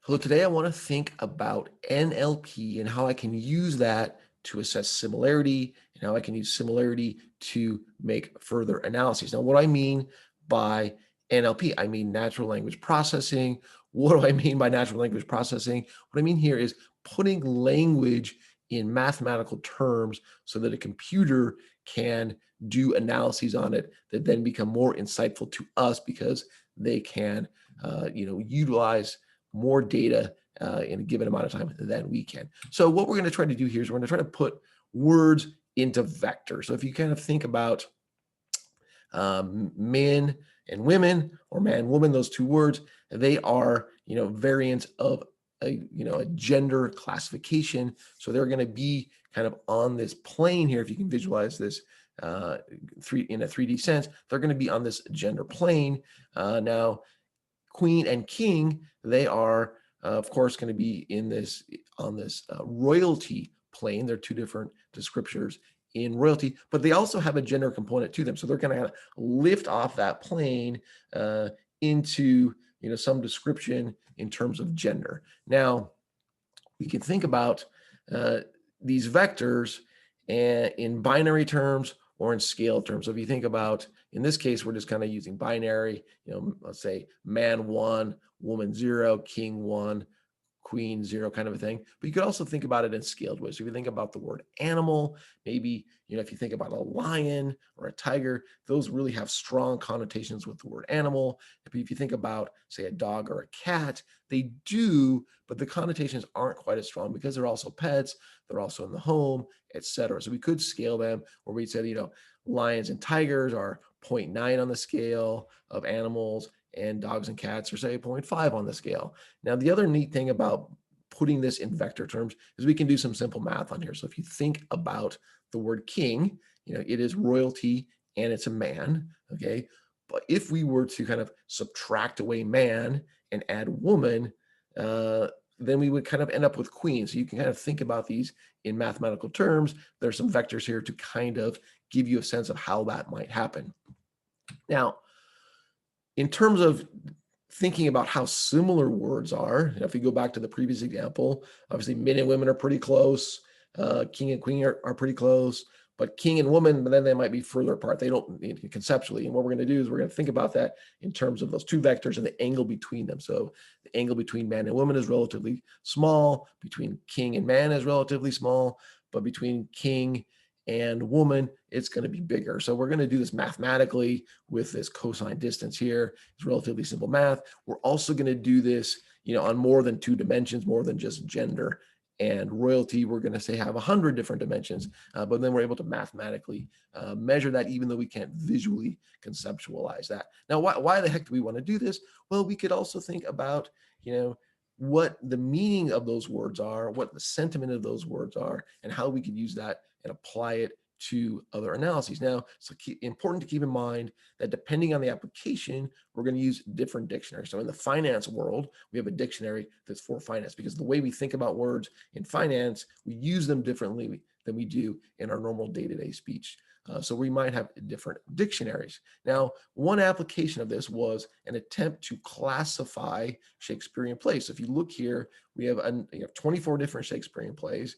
So today I want to think about NLP and how I can use that to assess similarity and how I can use similarity to make further analyses. Now, what I mean by NLP, I mean natural language processing. What do I mean by natural language processing? What I mean here is putting language in mathematical terms so that a computer can do analyses on it that then become more insightful to us because they can, utilize more data in a given amount of time than we can. So what we're going to try to do here is we're going to try to put words into vectors. So if you kind of think about men and women, or man, woman, those two words, they are, variants of a gender classification. So they're going to be kind of on this plane here. If you can visualize this in a 3D sense, they're going to be on this gender plane. Now, queen and king, they are, of course, going to be on this royalty plane. They're two different descriptors in royalty, but they also have a gender component to them. So they're going to lift off that plane into some description in terms of gender. Now, we can think about these vectors in binary terms or in scale terms. So if you think about, in this case, we're just kind of using binary, let's say man 1, woman 0, king 1, queen 0 kind of a thing. But you could also think about it in scaled ways. So if you think about the word animal, maybe, if you think about a lion or a tiger, those really have strong connotations with the word animal. If you think about, say, a dog or a cat, they do, but the connotations aren't quite as strong because they're also pets, they're also in the home, etc. So we could scale them where we said, lions and tigers are 0.9 on the scale of animals, and dogs and cats are, say, 0.5 on the scale. Now, the other neat thing about putting this in vector terms is we can do some simple math on here. So if you think about the word king, it is royalty and it's a man, okay? But if we were to kind of subtract away man and add woman, then we would kind of end up with queen. So you can kind of think about these in mathematical terms. There's some vectors here to kind of give you a sense of how that might happen. Now, in terms of thinking about how similar words are, if we go back to the previous example, obviously men and women are pretty close. King and queen are pretty close, but king and woman, but then they might be further apart. They don't conceptually. And what we're going to do is we're going to think about that in terms of those two vectors and the angle between them. So the angle between man and woman is relatively small. Between king and man is relatively small, but between king and woman, it's going to be bigger. So we're going to do this mathematically with this cosine distance here. It's relatively simple math. We're also going to do this, on more than two dimensions, more than just gender and royalty. We're going to say have 100 different dimensions, but then we're able to mathematically measure that, even though we can't visually conceptualize that. Now, why the heck do we want to do this? Well, we could also think about, what the meaning of those words are, what the sentiment of those words are, and how we could use that and apply it to other analyses. Now, it's important to keep in mind that depending on the application, we're going to use different dictionaries. So in the finance world, we have a dictionary that's for finance, because the way we think about words in finance, we use them differently than we do in our normal day-to-day speech. So we might have different dictionaries. Now, one application of this was an attempt to classify Shakespearean plays. So if you look here, we have 24 different Shakespearean plays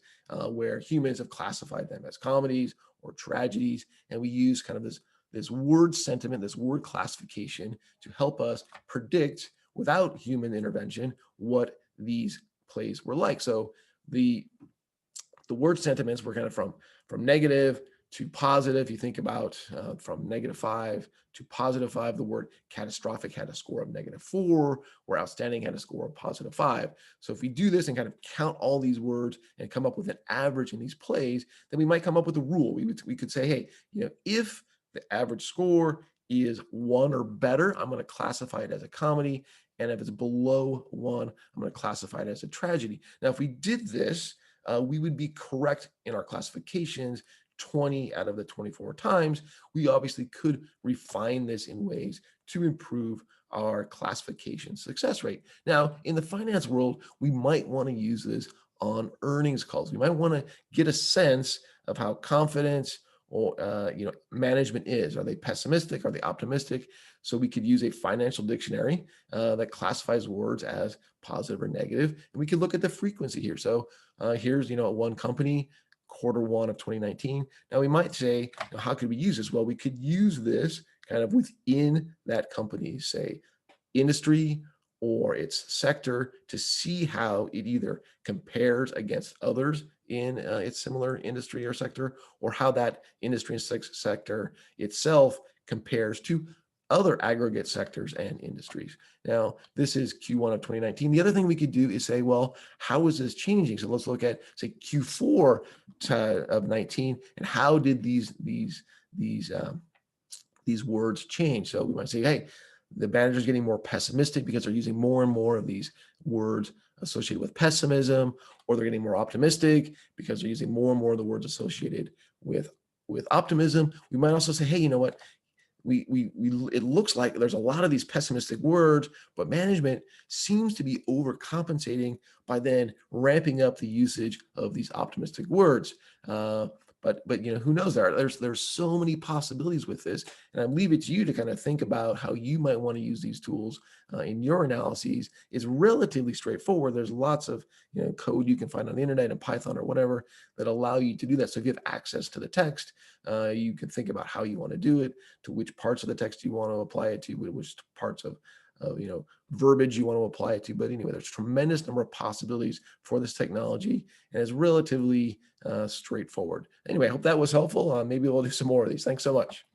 where humans have classified them as comedies or tragedies, and we use kind of this word sentiment, this word classification to help us predict, without human intervention, what these plays were like. So the word sentiments were kind of from negative to positive. You think about from -5 to +5, the word catastrophic had a score of -4, or outstanding had a score of +5. So if we do this and kind of count all these words and come up with an average in these plays, then we might come up with a rule. We could say, hey, if the average score is 1 or better, I'm going to classify it as a comedy. And if it's below 1, I'm going to classify it as a tragedy. Now, if we did this, we would be correct in our classifications 20 out of the 24 times. We obviously could refine this in ways to improve our classification success rate. Now, in the finance world, we might want to use this on earnings calls. We might want to get a sense of how confident or management is. Are they pessimistic? Are they optimistic? So we could use a financial dictionary that classifies words as positive or negative, and we could look at the frequency here. So here's one company, Q1 of 2019. Now we might say, how could we use this? Well, we could use this kind of within that company's, say, industry or its sector, to see how it either compares against others in its similar industry or sector, or how that industry and sector itself compares to other aggregate sectors and industries. Now, this is Q1 of 2019. The other thing we could do is say, well, how is this changing? So let's look at, say, Q4 of 19, and how did these words change? So we might say, hey, the manager's getting more pessimistic because they're using more and more of these words associated with pessimism, or they're getting more optimistic because they're using more and more of the words associated with optimism. We might also say, hey, you know what? We it looks like there's a lot of these pessimistic words, but management seems to be overcompensating by then ramping up the usage of these optimistic words. But who knows? There's so many possibilities with this, and I leave it to you to kind of think about how you might want to use these tools in your analyses. It's relatively straightforward. There's lots of code you can find on the internet and Python or whatever that allow you to do that. So if you have access to the text, you can think about how you want to do it, to which parts of the text you want to apply it to, which parts of verbiage you want to apply it to. But anyway, there's a tremendous number of possibilities for this technology, and it's relatively straightforward. Anyway, I hope that was helpful. Maybe we'll do some more of these. Thanks so much.